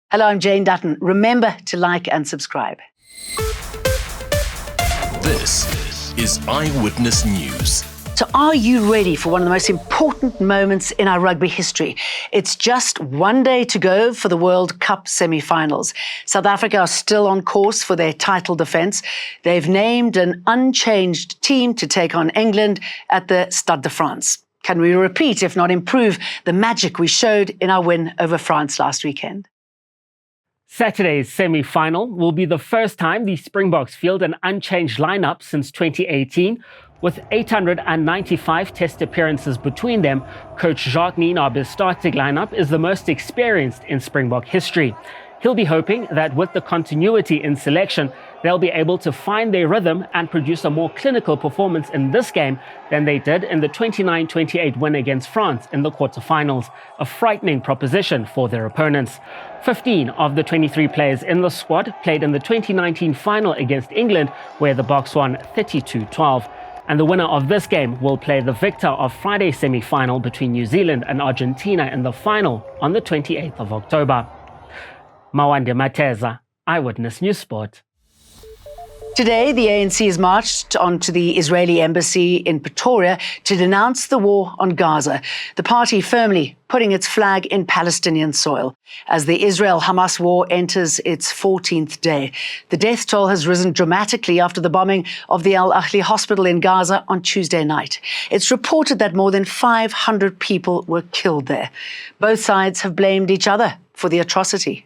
Hello, I'm Jane Dutton. Remember to like and subscribe. This is Eyewitness News. So are you ready for one of the most important moments in our rugby history? It's just one day to go for the World Cup semi-finals. South Africa are still on course for their title defence. They've named an unchanged team to take on England at the Stade de France. Can we repeat, if not improve, the magic we showed in our win over France last weekend? Saturday's semi-final will be the first time the Springboks field an unchanged lineup since 2018. With 895 test appearances between them, coach Jacques Nienaber's starting lineup is the most experienced in Springbok history. He'll be hoping that with the continuity in selection, they'll be able to find their rhythm and produce a more clinical performance in this game than they did in the 29-28 win against France in the quarterfinals, a frightening proposition for their opponents. 15 of the 23 players in the squad played in the 2019 final against England, where the Boks won 32-12. And the winner of this game will play the victor of Friday's semi-final between New Zealand and Argentina in the final on the 28th of October. Mawande Mateza, Eyewitness News Sport. Today, the ANC has marched onto the Israeli embassy in Pretoria to denounce the war on Gaza, the party firmly putting its flag in Palestinian soil as the Israel-Hamas war enters its 14th day. The death toll has risen dramatically after the bombing of the Al Ahli hospital in Gaza on Tuesday night. It's reported that more than 500 people were killed there. Both sides have blamed each other for the atrocity.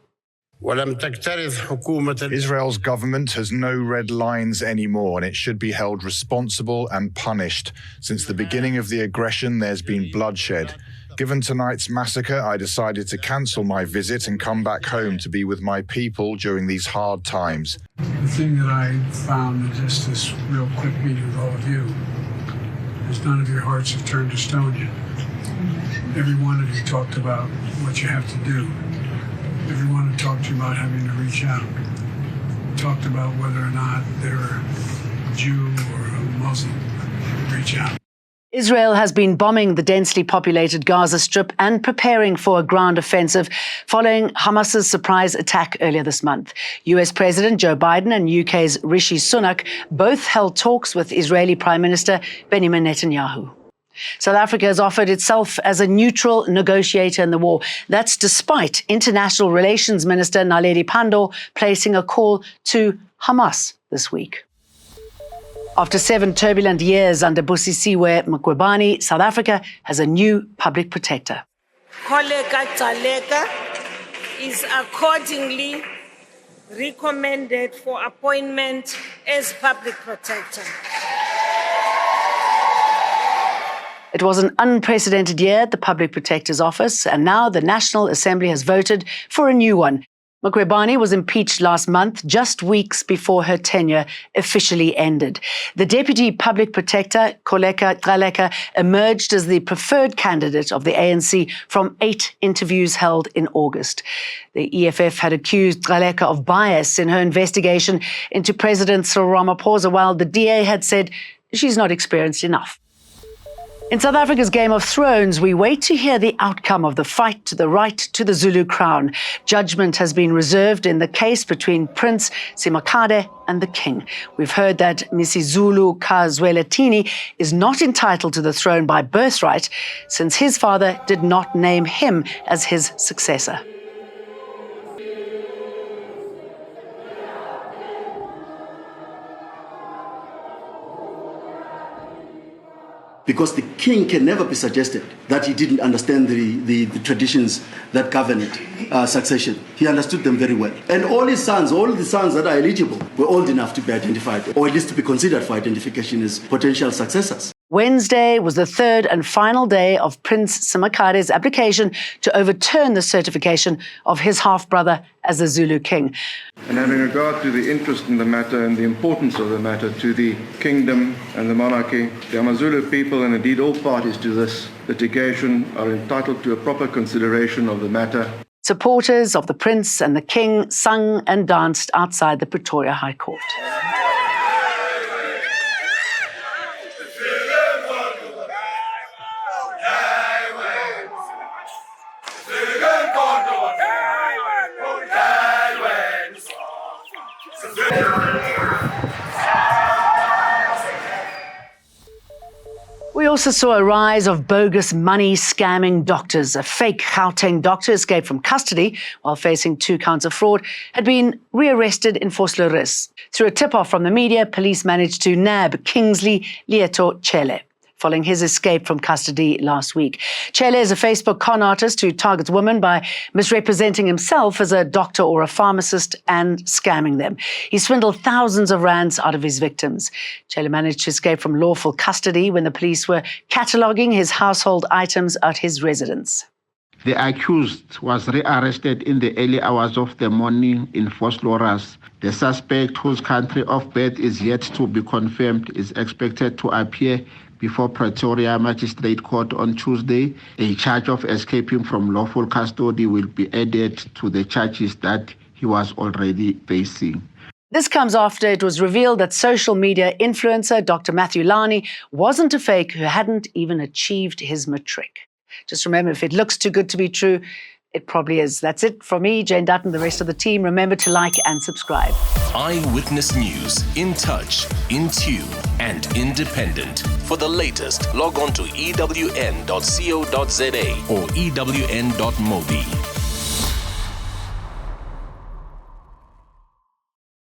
Israel's government has no red lines anymore, and it should be held responsible and punished. Since the beginning of the aggression, there's been bloodshed. Given tonight's massacre, I decided to cancel my visit and come back home to be with my people during these hard times. The thing that I found in just this real quick meeting with all of you is none of your hearts have turned to stone yet. Every one of you talked about what you have to do. Everyone who talked to you about having to reach out, talked about whether or not they're a Jew or a Muslim, reach out. Israel has been bombing the densely populated Gaza Strip and preparing for a ground offensive following Hamas's surprise attack earlier this month. US President Joe Biden and UK's Rishi Sunak both held talks with Israeli Prime Minister Benjamin Netanyahu. South Africa has offered itself as a neutral negotiator in the war. That's despite International Relations Minister Naledi Pandor placing a call to Hamas this week. After 7 turbulent years under Busisiwe Mqwebane, South Africa has a new public protector. Koleka Tsaleka is accordingly recommended for appointment as public protector. It was an unprecedented year at the Public Protector's Office, and now the National Assembly has voted for a new one. Mqwebane was impeached last month, just weeks before her tenure officially ended. The Deputy Public Protector, Koleka Tsaleka, emerged as the preferred candidate of the ANC from 8 interviews held in August. The EFF had accused Tsaleka of bias in her investigation into President Cyril Ramaphosa, while the DA had said she's not experienced enough. In South Africa's Game of Thrones, we wait to hear the outcome of the fight to the right to the Zulu Crown. Judgment has been reserved in the case between Prince Simakade and the King. We've heard that Misizulu Kazweletini is not entitled to the throne by birthright, since his father did not name him as his successor. Because the king can never be suggested that he didn't understand the traditions that governed succession. He understood them very well. And all the sons that are eligible, were old enough to be identified, or at least to be considered for identification as potential successors. Wednesday was the third and final day of Prince Simakade's application to overturn the certification of his half-brother as the Zulu king. And having regard to the interest in the matter and the importance of the matter to the kingdom and the monarchy, the AmaZulu people and indeed all parties to this litigation are entitled to a proper consideration of the matter. Supporters of the prince and the king sung and danced outside the Pretoria High Court. We also saw a rise of bogus money scamming doctors. A fake Gauteng doctor escaped from custody while facing 2 counts of fraud, had been rearrested in Vosloorus. Through a tip-off from the media, police managed to nab Kingsley Lieto Chele following his escape from custody last week. Chele is a Facebook con artist who targets women by misrepresenting himself as a doctor or a pharmacist and scamming them. He swindled thousands of rands out of his victims. Chele managed to escape from lawful custody when the police were cataloguing his household items at his residence. The accused was rearrested in the early hours of the morning in Vosloorus. The suspect, whose country of birth is yet to be confirmed, is expected to appear before Pretoria Magistrate Court on Tuesday. A charge of escaping from lawful custody will be added to the charges that he was already facing. This comes after it was revealed that social media influencer Dr. Matthew Lani wasn't a fake who hadn't even achieved his matric. Just remember, if it looks too good to be true, it probably is. That's it from me, Jane Dutton, the rest of the team. Remember to like and subscribe. Eyewitness News, in touch, in tune, and independent. For the latest, log on to ewn.co.za or ewn.mobi.